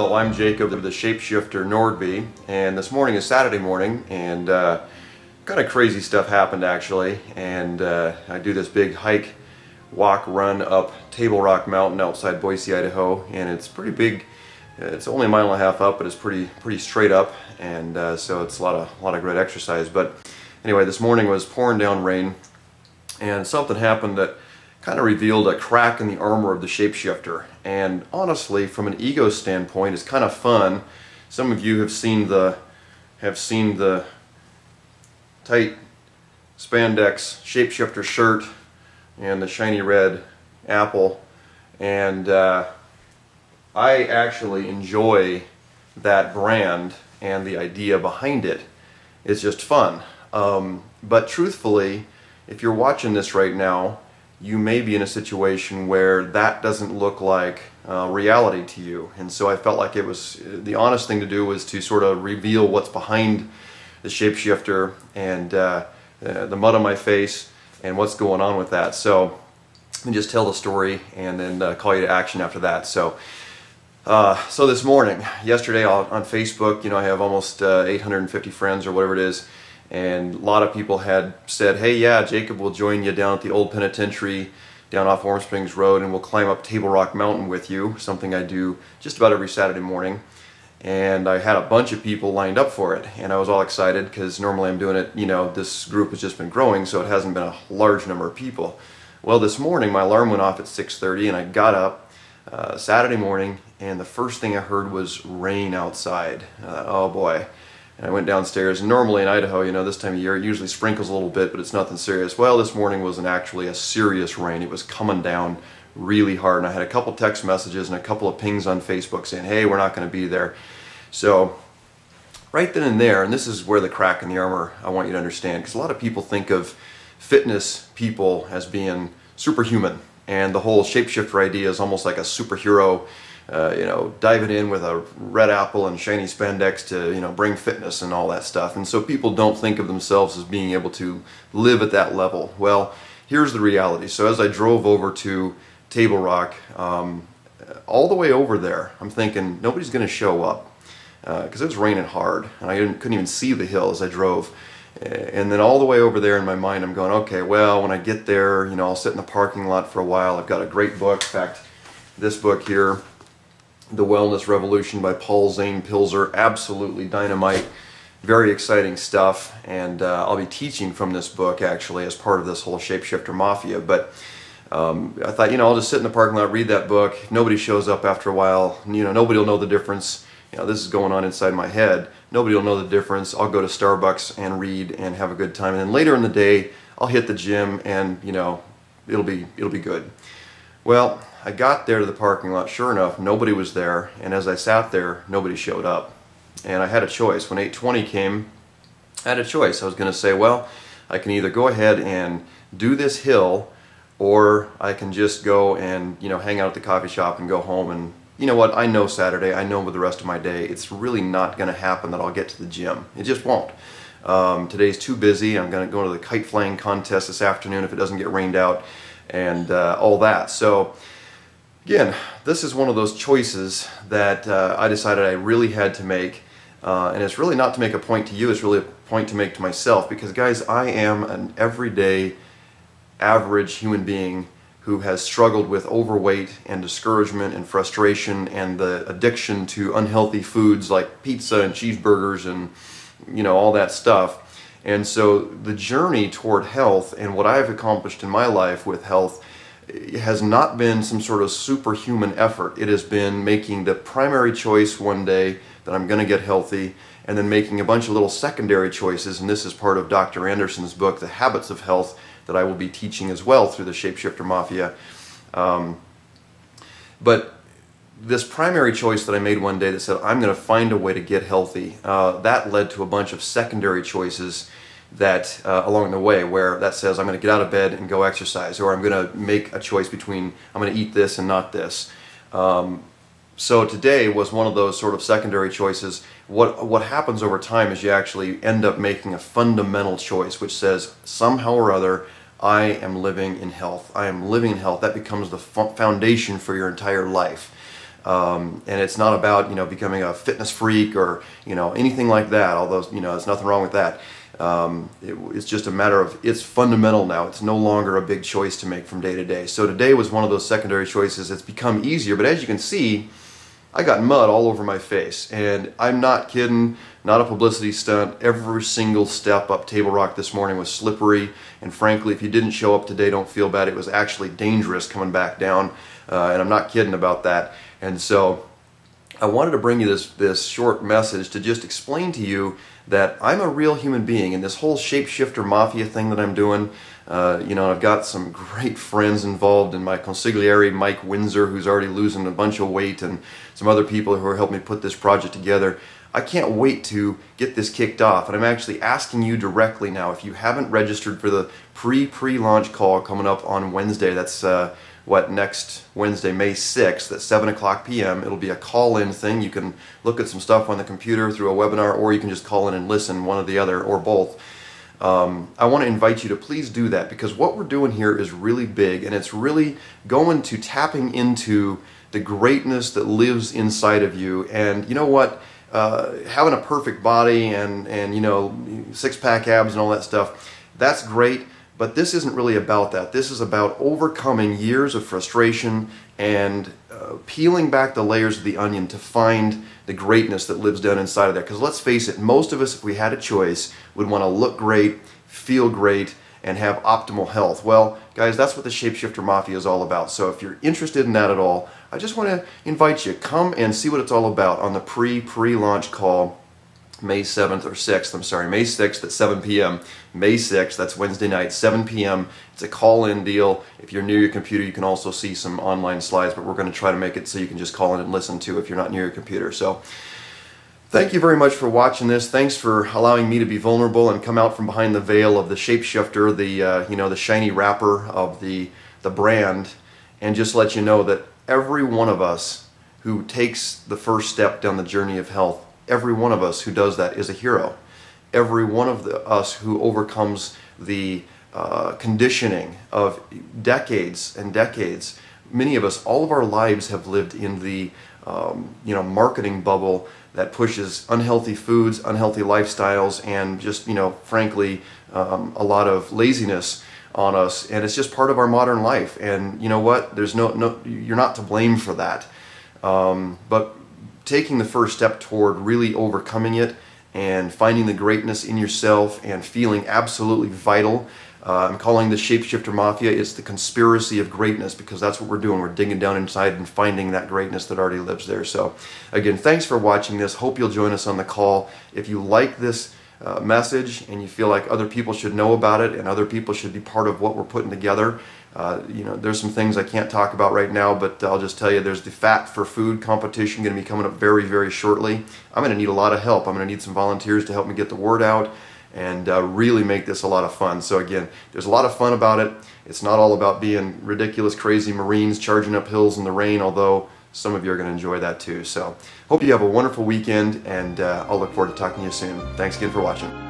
Hello, I'm Jacob of the Shapeshifter Nordby, and this morning is Saturday morning, and kind of crazy stuff happened actually. And I do this big hike, walk, run up Table Rock Mountain outside Boise, Idaho, and it's pretty big. It's only a mile and a half up, but it's pretty straight up, and so it's a lot of great exercise. But anyway, this morning was pouring down rain, and something happened that kind of revealed a crack in the armor of the Shapeshifter. And honestly, from an ego standpoint, it's kind of fun. Some of you have seen the tight spandex Shapeshifter shirt and the shiny red apple, and I actually enjoy that brand, and the idea behind it is just fun. But truthfully, if you're watching this right now, you may be in a situation where that doesn't look like reality to you. And so I felt like it was the honest thing to do was to sort of reveal what's behind the Shapeshifter and the mud on my face and what's going on with that. So let me just tell the story and then call you to action after that. So this morning, yesterday on Facebook, you know, I have almost 850 friends or whatever it is. And a lot of people had said, hey, yeah, Jacob will join you down at the old penitentiary down off Warm Springs Road, and we'll climb up Table Rock Mountain with you, something I do just about every Saturday morning. And I had a bunch of people lined up for it, and I was all excited because normally I'm doing it, you know, this group has just been growing, so it hasn't been a large number of people. Well, this morning my alarm went off at 6:30, and I got up Saturday morning, and the first thing I heard was rain outside. Oh boy. And I went downstairs, and normally in Idaho, you know, this time of year, it usually sprinkles a little bit, but it's nothing serious. Well, this morning wasn't actually a serious rain. It was coming down really hard, and I had a couple text messages and a couple of pings on Facebook saying, hey, we're not going to be there. So right then and there, and this is where the crack in the armor I want you to understand, because a lot of people think of fitness people as being superhuman, and the whole Shapeshifter idea is almost like a superhero, you know, diving in with a red apple and shiny spandex to, you know, bring fitness and all that stuff. And so people don't think of themselves as being able to live at that level. Well, here's the reality. So as I drove over to Table Rock, all the way over there, I'm thinking nobody's going to show up because it was raining hard, and I couldn't even see the hill as I drove. And then all the way over there in my mind, I'm going, okay, well, when I get there, you know, I'll sit in the parking lot for a while. I've got a great book. In fact, this book here, The Wellness Revolution by Paul Zane Pilzer, absolutely dynamite, very exciting stuff, and I'll be teaching from this book actually as part of this whole Shapeshifter Mafia. But I thought, you know, I'll just sit in the parking lot, read that book. If nobody shows up after a while, you know, nobody will know the difference. You know, this is going on inside my head. Nobody will know the difference. I'll go to Starbucks and read and have a good time, and then later in the day, I'll hit the gym, and you know, it'll be good. Well, I got there to the parking lot, sure enough, nobody was there, and as I sat there, nobody showed up. And I had a choice. When 8:20 came, I had a choice. I was going to say, well, I can either go ahead and do this hill, or I can just go and, you know, hang out at the coffee shop and go home. And you know what, I know Saturday, I know with the rest of my day, it's really not going to happen that I'll get to the gym. It just won't. Today's too busy. I'm going to go to the kite flying contest this afternoon if it doesn't get rained out, and all that. So again, this is one of those choices that I decided I really had to make, and it's really not to make a point to you, it's really a point to make to myself, because guys, I am an everyday average human being who has struggled with overweight and discouragement and frustration and the addiction to unhealthy foods like pizza and cheeseburgers and, you know, all that stuff. And so the journey toward health and what I've accomplished in my life with health has not been some sort of superhuman effort. It has been making the primary choice one day that I'm going to get healthy, and then making a bunch of little secondary choices, and this is part of Dr. Anderson's book, The Habits of Health, that I will be teaching as well through the Shapeshifter Mafia. But this primary choice that I made one day that said, I'm going to find a way to get healthy, that led to a bunch of secondary choices that along the way, where that says I'm going to get out of bed and go exercise, or I'm going to make a choice between I'm going to eat this and not this. So today was one of those sort of secondary choices. What happens over time is you actually end up making a fundamental choice which says somehow or other I am living in health. I am living in health. That becomes the foundation for your entire life. And it's not about, you know, becoming a fitness freak or, you know, anything like that, although, you know, there's nothing wrong with that. It's just a matter of, it's fundamental now. It's no longer a big choice to make from day to day. So today was one of those secondary choices. It's become easier, but as you can see, I got mud all over my face, and I'm not kidding, not a publicity stunt. Every single step up Table Rock this morning was slippery, and frankly, if you didn't show up today, don't feel bad. It was actually dangerous coming back down, and I'm not kidding about that. And so I wanted to bring you this short message to just explain to you that I'm a real human being, and this whole Shapeshifter Mafia thing that I'm doing, you know, I've got some great friends involved in my consigliere, Mike Windsor, who's already losing a bunch of weight, and some other people who are helping me put this project together. I can't wait to get this kicked off, and I'm actually asking you directly now, if you haven't registered for the pre-launch call coming up on Wednesday, that's next Wednesday, May 6th at 7 p.m. It'll be a call-in thing. You can look at some stuff on the computer through a webinar, or you can just call in and listen, one or the other, or both. I want to invite you to please do that, because what we're doing here is really big, and it's really going to tapping into the greatness that lives inside of you. And you know what? Having a perfect body and you know, six-pack abs and all that stuff, that's great. But this isn't really about that. This is about overcoming years of frustration and peeling back the layers of the onion to find the greatness that lives down inside of there. Because let's face it, most of us, if we had a choice, would want to look great, feel great, and have optimal health. Well, guys, that's what the Shapeshifter Mafia is all about. So if you're interested in that at all, I just want to invite you, come and see what it's all about on the pre-launch call, May 7th or 6th, I'm sorry, May 6th at 7 p.m. May 6th, that's Wednesday night, 7 p.m. It's a call-in deal. If you're near your computer, you can also see some online slides, but we're going to try to make it so you can just call in and listen to if you're not near your computer. So thank you very much for watching this. Thanks for allowing me to be vulnerable and come out from behind the veil of the Shapeshifter, the you know, the shiny wrapper of the brand, and just let you know that every one of us who takes the first step down the journey of health, every one of us who does that is a hero. Every one of us who overcomes the conditioning of decades and decades, many of us, all of our lives have lived in the you know, marketing bubble that pushes unhealthy foods, unhealthy lifestyles, and just, you know, frankly, a lot of laziness on us, and it's just part of our modern life. And you know what? There's no you're not to blame for that. But taking the first step toward really overcoming it and finding the greatness in yourself and feeling absolutely vital. I'm calling the Shapeshifter Mafia, it's the conspiracy of greatness, because that's what we're doing. We're digging down inside and finding that greatness that already lives there. So again, thanks for watching this. Hope you'll join us on the call. If you like this message and you feel like other people should know about it and other people should be part of what we're putting together, you know, there's some things I can't talk about right now, but I'll just tell you, there's the Fat for Food competition going to be coming up very, very shortly. I'm going to need a lot of help. I'm going to need some volunteers to help me get the word out and really make this a lot of fun. So again, there's a lot of fun about it. It's not all about being ridiculous, crazy Marines charging up hills in the rain, although some of you are going to enjoy that too. So hope you have a wonderful weekend, and I'll look forward to talking to you soon. Thanks again for watching.